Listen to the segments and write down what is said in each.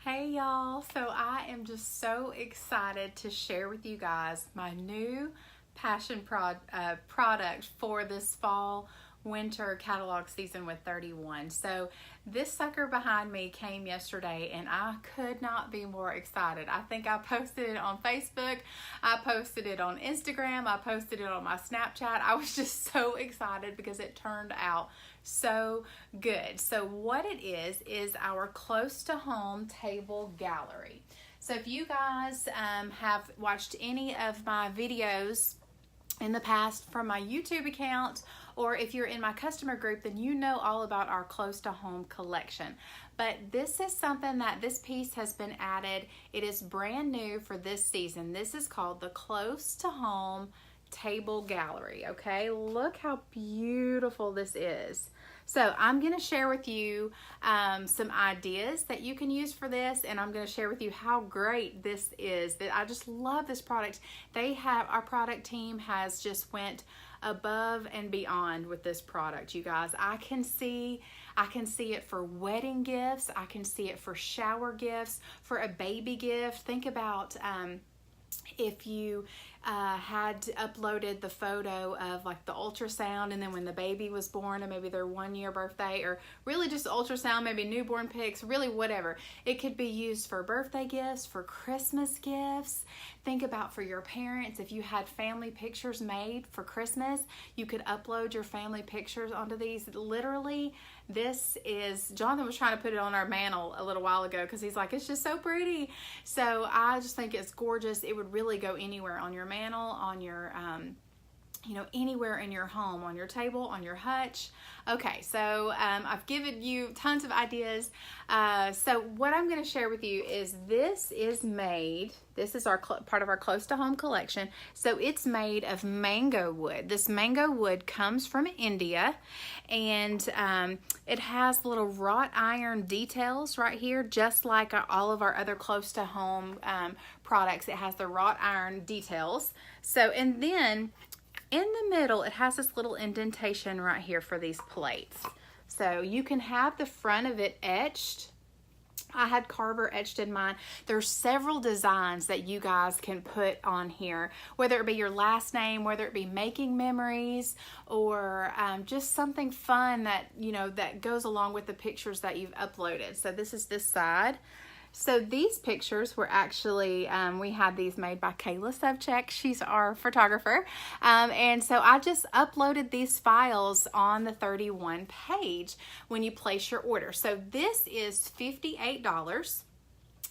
Hey y'all, so I am just so excited to share with you guys my new product for this fall winter catalog season with 31. So this sucker behind me came yesterday and I could not be more excited. I think I posted it on Facebook, I posted it on Instagram, I posted it on my Snapchat. I was just so excited because it turned out so good. So what it is our close to home table gallery. So if you guys have watched any of my videos in the past from my YouTube account, or if you're in my customer group, then you know all about our close to home collection. But this is something that this piece has been added. It is brand new for this season. This is called the close to home table gallery. Okay, look how beautiful this is. So I'm going to share with you some ideas that you can use for this, and I'm going to share with you how great this is. That I just love this product. Our product team has just went above and beyond with this product, you guys. I can see it for wedding gifts. I can see it for shower gifts, for a baby gift. Think about if you had uploaded the photo of like the ultrasound, and then when the baby was born, and maybe their 1 year birthday, or really just ultrasound, maybe newborn pics, really whatever. It could be used for birthday gifts, for Christmas gifts. Think about for your parents, if you had family pictures made for Christmas, you could upload your family pictures onto these. Literally, Jonathan was trying to put it on our mantle a little while ago because he's like, it's just so pretty. So I just think it's gorgeous. It would really go anywhere on your mantle, on your anywhere in your home, on your table, on your hutch. Okay, so I've given you tons of ideas. So what I'm going to share with you is this is our part of our close to home collection. So it's made of mango wood. This mango wood comes from India, and it has little wrought iron details right here, just like all of our other close to home products. It has the wrought iron details. So, and then in the middle, it has this little indentation right here for these plates. So you can have the front of it etched. I had Carver etched in mine. There's several designs that you guys can put on here, whether it be your last name, whether it be making memories, or just something fun that, that goes along with the pictures that you've uploaded. So this is this side. So these pictures were actually, we had these made by Kayla Subcheck. She's our photographer. And so I just uploaded these files on the 31 page when you place your order. So this is $58.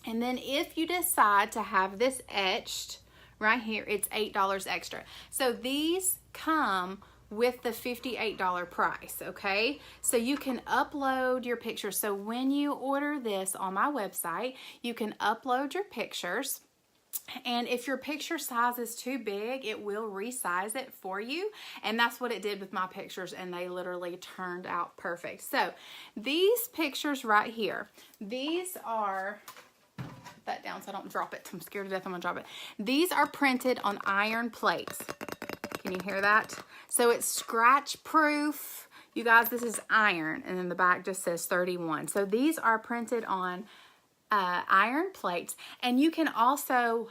And then if you decide to have this etched right here, it's $8 extra. So these come with the $58 price, okay? So you can upload your pictures. So when you order this on my website, you can upload your pictures, and if your picture size is too big, it will resize it for you, and that's what it did with my pictures, and they literally turned out perfect. So these pictures right here, these are, put that down so I don't drop it. I'm scared to death I'm gonna drop it. These are printed on iron plates. Can you hear that? So it's scratch proof. You guys, this is iron, and then the back just says 31. So these are printed on iron plates, and you can also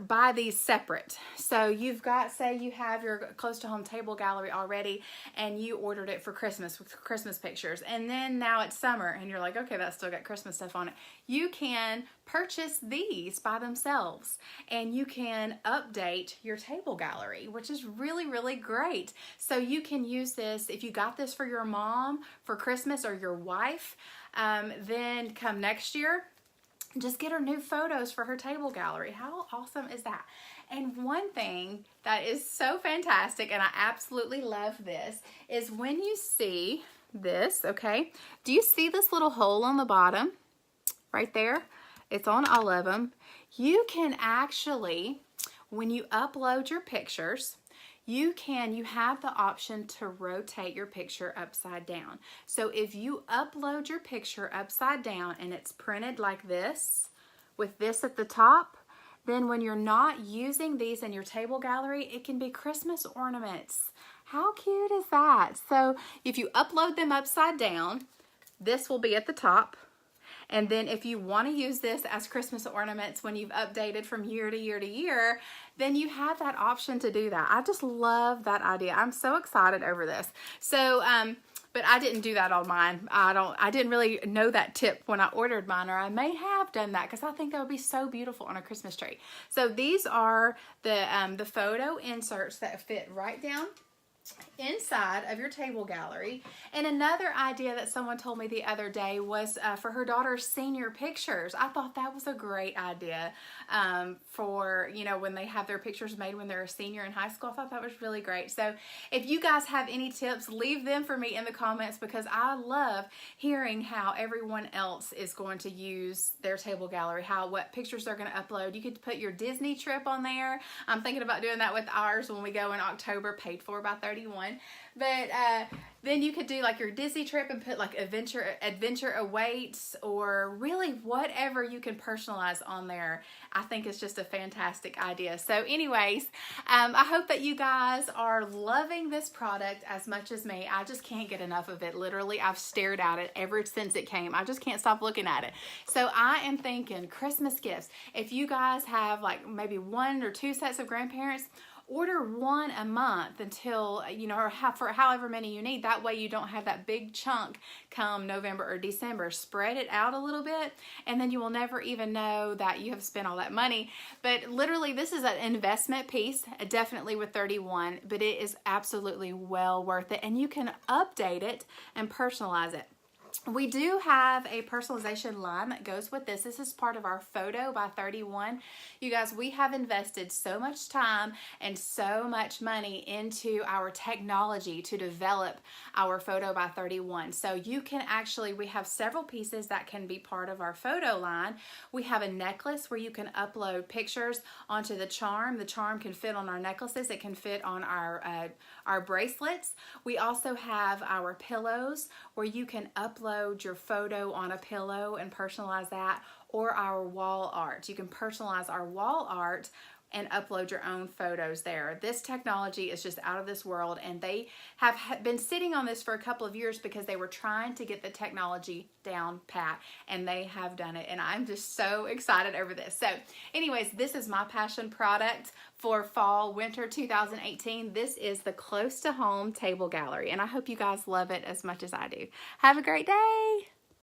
buy these separate. So you've got, say you have your close to home table gallery already, and you ordered it for Christmas with Christmas pictures, and then now it's summer and you're like, okay, that's still got Christmas stuff on it. You can purchase these by themselves, and you can update your table gallery, which is really, really great. So you can use this if you got this for your mom for Christmas, or your wife, then come next year, just get her new photos for her table gallery. How awesome is that? And one thing that is so fantastic, and I absolutely love this, is when you see this, okay, do you see this little hole on the bottom right there? It's on all of them. You can actually, when you upload your pictures, you have the option to rotate your picture upside down. So if you upload your picture upside down and it's printed like this, with this at the top, then when you're not using these in your table gallery, it can be Christmas ornaments. How cute is that? So if you upload them upside down, this will be at the top. And then if you want to use this as Christmas ornaments when you've updated from year to year to year, then you have that option to do that. I just love that idea. I'm so excited over this. So, but I didn't do that on mine. I didn't really know that tip when I ordered mine, or I may have done that because I think that would be so beautiful on a Christmas tree. So these are the photo inserts that fit right down inside of your table gallery. And another idea that someone told me the other day was for her daughter's senior pictures. I thought that was a great idea for, you know, when they have their pictures made when they're a senior in high school. I thought that was really great. So if you guys have any tips, leave them for me in the comments, because I love hearing how everyone else is going to use their table gallery, what pictures they're going to upload. You could put your Disney trip on there. I'm thinking about doing that with ours when we go in October, paid for by 31. But then you could do like your Disney trip and put like adventure awaits, or really whatever you can personalize on there. I think it's just a fantastic idea. So anyways, I hope that you guys are loving this product as much as me. I just can't get enough of it. Literally, I've stared at it ever since it came. I just can't stop looking at it. So I am thinking Christmas gifts. If you guys have like maybe 1 or 2 sets of grandparents, order one a month until, you know, or for however many you need. That way you don't have that big chunk come November or December. Spread it out a little bit, and then you will never even know that you have spent all that money. But literally, this is an investment piece, definitely with 31, but it is absolutely well worth it, and you can update it and personalize it. We do have a personalization line that goes with this. This is part of our Photo by 31. You guys, we have invested so much time and so much money into our technology to develop our Photo by 31. So you can actually, we have several pieces that can be part of our photo line. We have a necklace where you can upload pictures onto the charm. The charm can fit on our necklaces. It can fit on our bracelets. We also have our pillows where you can upload your photo on a pillow and personalize that, or our wall art. You can personalize our wall art and upload your own photos there. This technology is just out of this world, and they have been sitting on this for a couple of years because they were trying to get the technology down pat, and they have done it, and I'm just so excited over this. So anyways, this is my passion product for fall winter 2018. This is the Close to Home Table Gallery, and I hope you guys love it as much as I do. Have a great day.